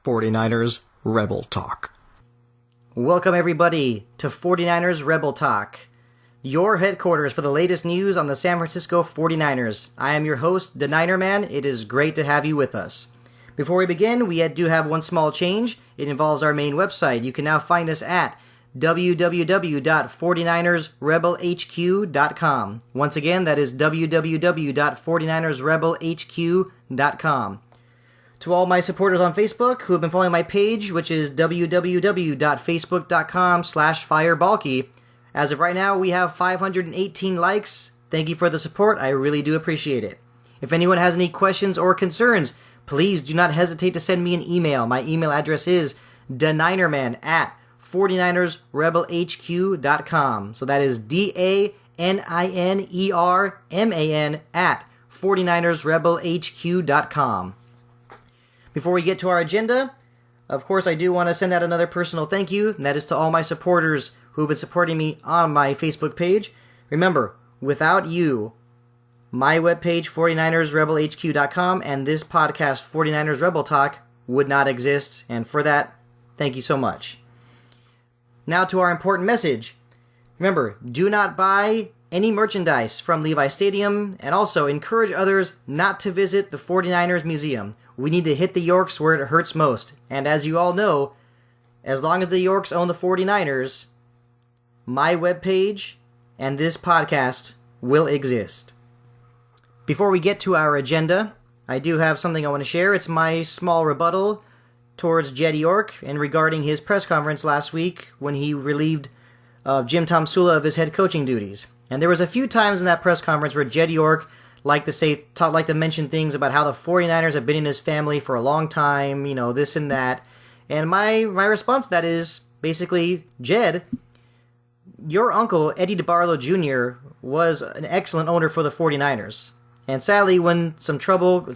49ers Rebel Talk. Welcome everybody to 49ers Rebel Talk, your headquarters for the latest news on the San Francisco 49ers. I am your host, Deniner Man. It is great to have you with us. Before we begin, we do have one small change. It involves our main website. You can now find us at www.49ersrebelhq.com. Once again, that is www.49ersrebelhq.com. To all my supporters on Facebook who have been following my page, which is www.facebook.com/firebalky. As of right now, we have 518 likes. Thank you for the support. I really do appreciate it. If anyone has any questions or concerns, please do not hesitate to send me an email. My email address is deninerman@49ersrebelhq.com. So that is DANINERMAN @49ersrebelhq.com. Before we get to our agenda, of course, I do want to send out another personal thank you, and that is to all my supporters who have been supporting me on my Facebook page. Remember, without you, my webpage, 49ersrebelhq.com, and this podcast, 49ers Rebel Talk, would not exist, and for that, thank you so much. Now to our important message. Remember, do not buy any merchandise from Levi Stadium, and also encourage others not to visit the 49ers Museum. We need to hit the Yorks where it hurts most. And as you all know, as long as the Yorks own the 49ers, my webpage and this podcast will exist. Before we get to our agenda, I do have something I want to share. It's my small rebuttal towards Jed York and regarding his press conference last week when he relieved Jim Tomsula of his head coaching duties. And there was a few times in that press conference where Jed York liked to mention things about how the 49ers have been in his family for a long time, this and that. And my response to that is basically, Jed, your uncle, Eddie DeBarlo Jr., was an excellent owner for the 49ers. And sadly, when some trouble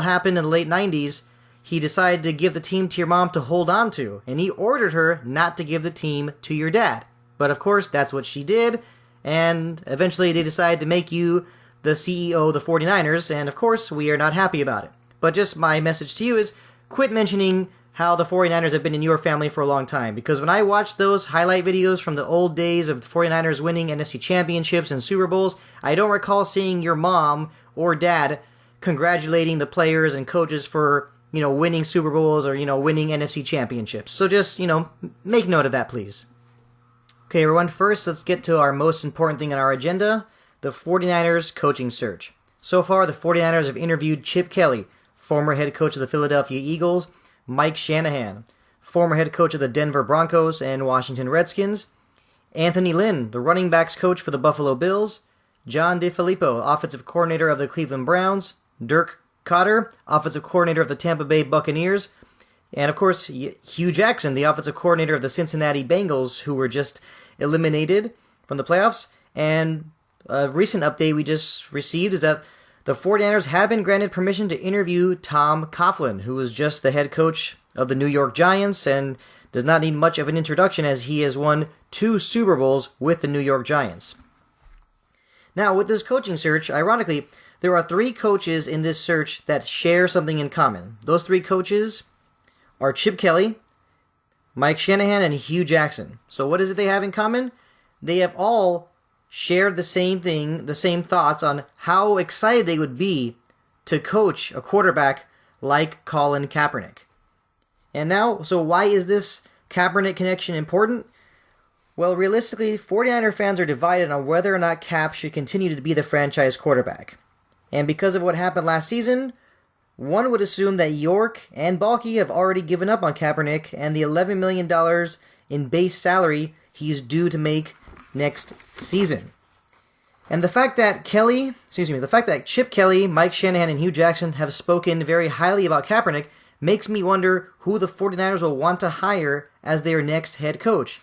happened in the late 90s, he decided to give the team to your mom to hold on to. And he ordered her not to give the team to your dad. But of course, that's what she did. And eventually they decided to make you the CEO of the 49ers, and of course, we are not happy about it. But just my message to you is, quit mentioning how the 49ers have been in your family for a long time, because when I watch those highlight videos from the old days of the 49ers winning NFC championships and Super Bowls, I don't recall seeing your mom or dad congratulating the players and coaches for, winning Super Bowls or, winning NFC championships. So just, make note of that, please. Okay, everyone, first, let's get to our most important thing on our agenda, the 49ers coaching search. So far, the 49ers have interviewed Chip Kelly, former head coach of the Philadelphia Eagles, Mike Shanahan, former head coach of the Denver Broncos and Washington Redskins, Anthony Lynn, the running backs coach for the Buffalo Bills, John DeFilippo, offensive coordinator of the Cleveland Browns, Dirk Koetter, offensive coordinator of the Tampa Bay Buccaneers, and of course, Hugh Jackson, the offensive coordinator of the Cincinnati Bengals, who were just eliminated from the playoffs. And a recent update we just received is that the 49ers have been granted permission to interview Tom Coughlin, who was just the head coach of the New York Giants and does not need much of an introduction as he has won 2 Super Bowls with the New York Giants. Now, with this coaching search, ironically, there are 3 coaches in this search that share something in common. Those 3 coaches are Chip Kelly, Mike Shanahan, and Hugh Jackson. So what is it they have in common? They have all shared the same thing, the same thoughts on how excited they would be to coach a quarterback like Colin Kaepernick. And now, so why is this Kaepernick connection important? Well, realistically, 49er fans are divided on whether or not Cap should continue to be the franchise quarterback. And because of what happened last season, one would assume that York and Balky have already given up on Kaepernick and the $11 million in base salary he's due to make next season. And the fact that Chip Kelly, Mike Shanahan, and Hugh Jackson have spoken very highly about Kaepernick makes me wonder who the 49ers will want to hire as their next head coach.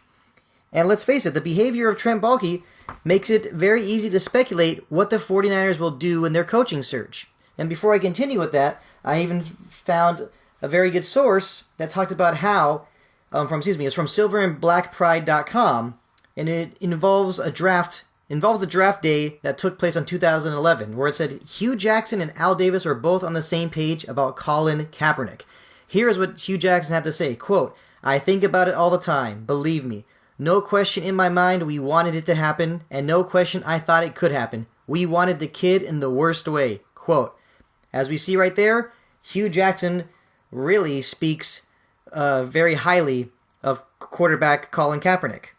And let's face it, the behavior of Trent Baalke makes it very easy to speculate what the 49ers will do in their coaching search. And before I continue with that, I even found a very good source that talked about how, it's from silverandblackpride.com, and it involves the draft day that took place in 2011, where it said Hugh Jackson and Al Davis were both on the same page about Colin Kaepernick. Here's what Hugh Jackson had to say, quote, "I think about it all the time, believe me. No question in my mind we wanted it to happen, and no question I thought it could happen. We wanted the kid in the worst way." Quote. As we see right there, Hugh Jackson really speaks very highly of quarterback Colin Kaepernick.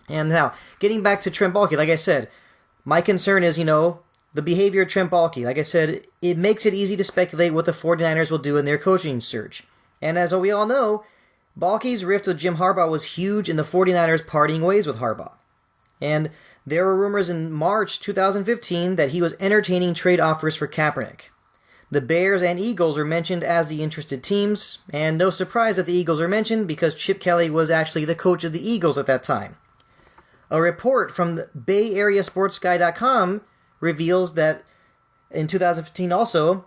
And now, getting back to Trent Baalke, like I said, my concern is, the behavior of Trent Baalke. Like I said, it makes it easy to speculate what the 49ers will do in their coaching search. And as we all know, Baalke's rift with Jim Harbaugh was huge in the 49ers parting ways with Harbaugh. And there were rumors in March 2015 that he was entertaining trade offers for Kaepernick. The Bears and Eagles were mentioned as the interested teams, and no surprise that the Eagles were mentioned because Chip Kelly was actually the coach of the Eagles at that time. A report from the BayAreaSportsGuy.com reveals that in 2015 also,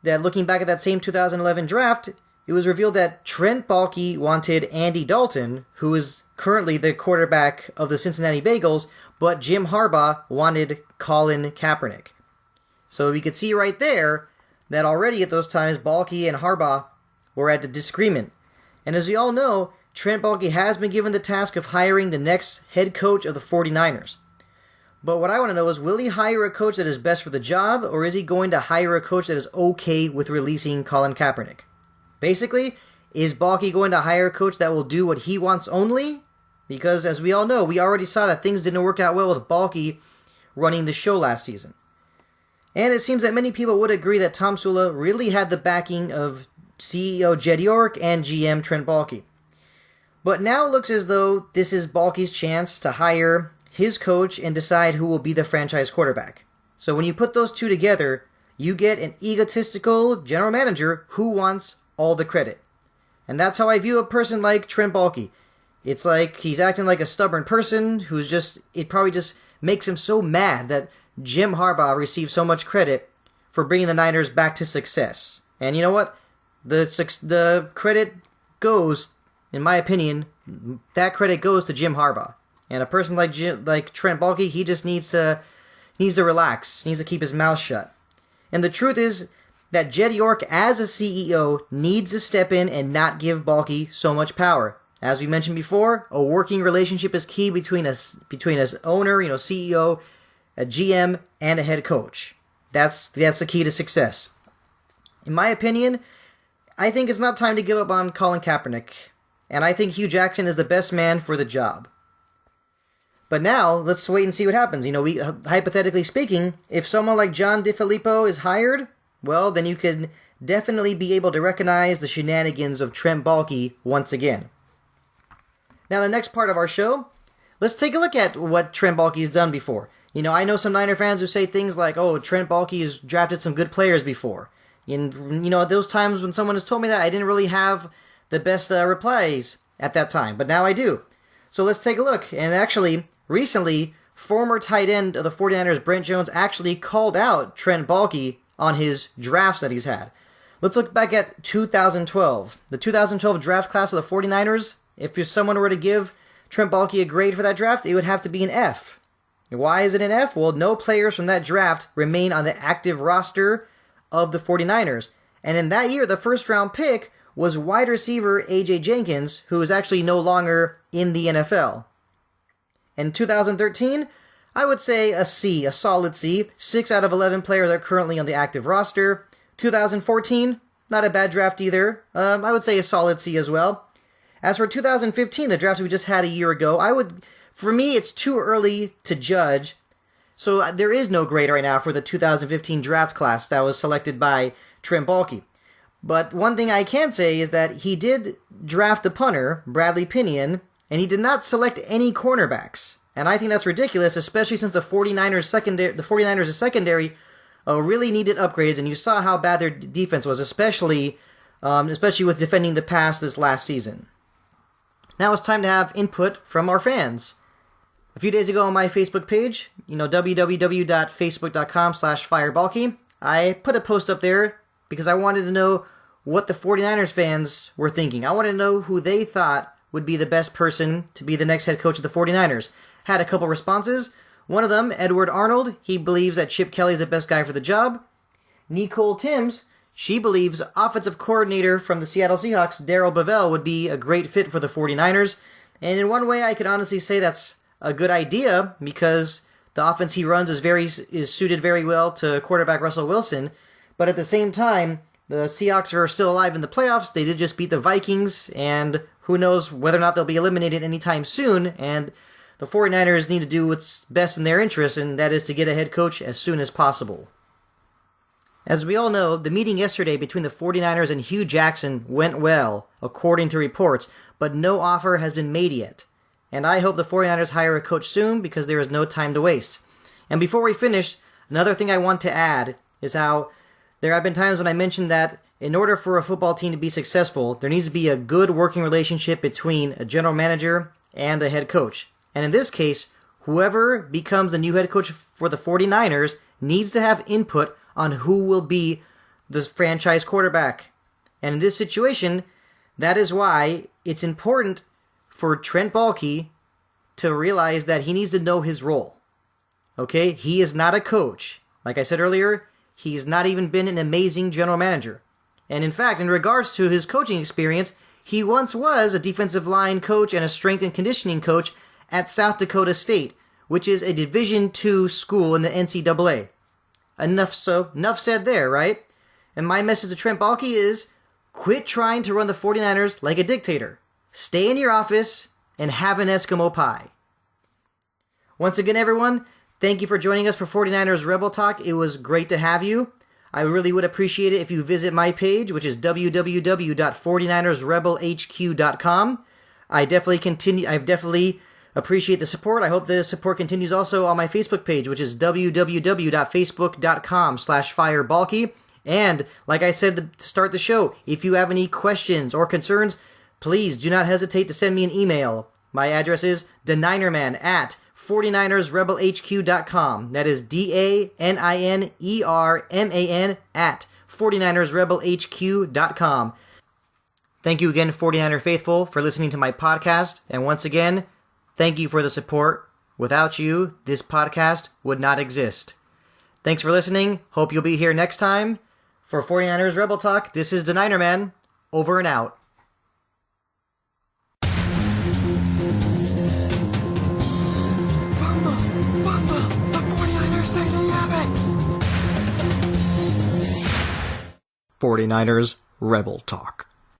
that looking back at that same 2011 draft, it was revealed that Trent Baalke wanted Andy Dalton, who is currently the quarterback of the Cincinnati Bengals, but Jim Harbaugh wanted Colin Kaepernick. So we could see right there that already at those times, Baalke and Harbaugh were at a disagreement. And as we all know, Trent Baalke has been given the task of hiring the next head coach of the 49ers. But what I want to know is, will he hire a coach that is best for the job, or is he going to hire a coach that is okay with releasing Colin Kaepernick? Basically, is Baalke going to hire a coach that will do what he wants only? Because as we all know, we already saw that things didn't work out well with Baalke running the show last season. And it seems that many people would agree that Tomsula really had the backing of CEO Jed York and GM Trent Baalke. But now it looks as though this is Baalke's chance to hire his coach and decide who will be the franchise quarterback. So when you put those two together, you get an egotistical general manager who wants all the credit. And that's how I view a person like Trent Baalke. It's like he's acting like a stubborn person who's it probably just makes him so mad that Jim Harbaugh received so much credit for bringing the Niners back to success. And you know what? The credit goes, in my opinion, that credit goes to Jim Harbaugh. And a person like Trent Baalke, he just needs to relax, needs to keep his mouth shut. And the truth is that Jed York, as a CEO, needs to step in and not give Baalke so much power. As we mentioned before, a working relationship is key between an owner, CEO, a GM, and a head coach. That's the key to success. In my opinion, I think it's not time to give up on Colin Kaepernick, and I think Hugh Jackson is the best man for the job. But now, let's wait and see what happens. Hypothetically speaking, if someone like John DeFilippo is hired, well, then you can definitely be able to recognize the shenanigans of Trent Baalke once again. Now, the next part of our show, let's take a look at what Trent Baalke has done before. I know some Niner fans who say things like, oh, Trent Baalke has drafted some good players before. And, at those times when someone has told me that, I didn't really have the best replies at that time, but now I do. So let's take a look. And actually, recently, former tight end of the 49ers, Brent Jones, actually called out Trent Baalke on his drafts that he's had. Let's look back at 2012. The 2012 draft class of the 49ers, if someone were to give Trent Baalke a grade for that draft, it would have to be an F. Why is it an F? Well, no players from that draft remain on the active roster of the 49ers. And in that year, the first round pick was wide receiver A.J. Jenkins, who is actually no longer in the NFL. In 2013, I would say a C, a solid C. 6 out of 11 players are currently on the active roster. 2014, not a bad draft either. I would say a solid C as well. As for 2015, the draft we just had a year ago, for me, it's too early to judge. So there is no grade right now for the 2015 draft class that was selected by Trent Baalke. But one thing I can say is that he did draft a punter, Bradley Pinion, and he did not select any cornerbacks. And I think that's ridiculous, especially since the 49ers secondary really needed upgrades, and you saw how bad their defense was, especially with defending the pass this last season. Now it's time to have input from our fans. A few days ago on my Facebook page, www.facebook.com/firebalky, I put a post up there because I wanted to know what the 49ers fans were thinking. I wanted to know who they thought would be the best person to be the next head coach of the 49ers. Had a couple responses. One of them, Edward Arnold, he believes that Chip Kelly is the best guy for the job. Nicole Timms, She believes offensive coordinator from the Seattle Seahawks, Darrell Bevell, would be a great fit for the 49ers. And in one way, I could honestly say that's a good idea because the offense he runs is suited very well to quarterback Russell Wilson. But at the same time, the Seahawks are still alive in the playoffs. They did just beat the Vikings, and who knows whether or not they'll be eliminated anytime soon. And the 49ers need to do what's best in their interest, and that is to get a head coach as soon as possible. As we all know, the meeting yesterday between the 49ers and Hugh Jackson went well, according to reports, but no offer has been made yet. And I hope the 49ers hire a coach soon because there is no time to waste. And before we finish, another thing I want to add is how there have been times when I mentioned that in order for a football team to be successful, there needs to be a good working relationship between a general manager and a head coach. And in this case, whoever becomes the new head coach for the 49ers needs to have input on who will be the franchise quarterback. And in this situation, that is why it's important for Trent Baalke to realize that he needs to know his role. Okay? He is not a coach. Like I said earlier, he's not even been an amazing general manager. And in fact, in regards to his coaching experience, he once was a defensive line coach and a strength and conditioning coach at South Dakota State, which is a Division II school in the NCAA. Enough said there, right? And my message to Trent Baalke is, quit trying to run the 49ers like a dictator. Stay in your office and have an Eskimo pie. Once again, everyone, thank you for joining us for 49ers Rebel Talk. It was great to have you. I really would appreciate it if you visit my page, which is www.49ersrebelhq.com. I definitely appreciate the support. I hope the support continues also on my Facebook page, which is www.facebook.com/firebalky. And like I said to start the show, if you have any questions or concerns, please do not hesitate to send me an email. My address is deninerman@49ersrebelhq.com. That is DANINERMAN @49ersrebelhq.com. Thank you again, 49er Faithful, for listening to my podcast. And once again, thank you for the support. Without you, this podcast would not exist. Thanks for listening. Hope you'll be here next time. For 49ers Rebel Talk, this is Deninerman. Over and out. The 49ers say they have it. 49ers Rebel Talk.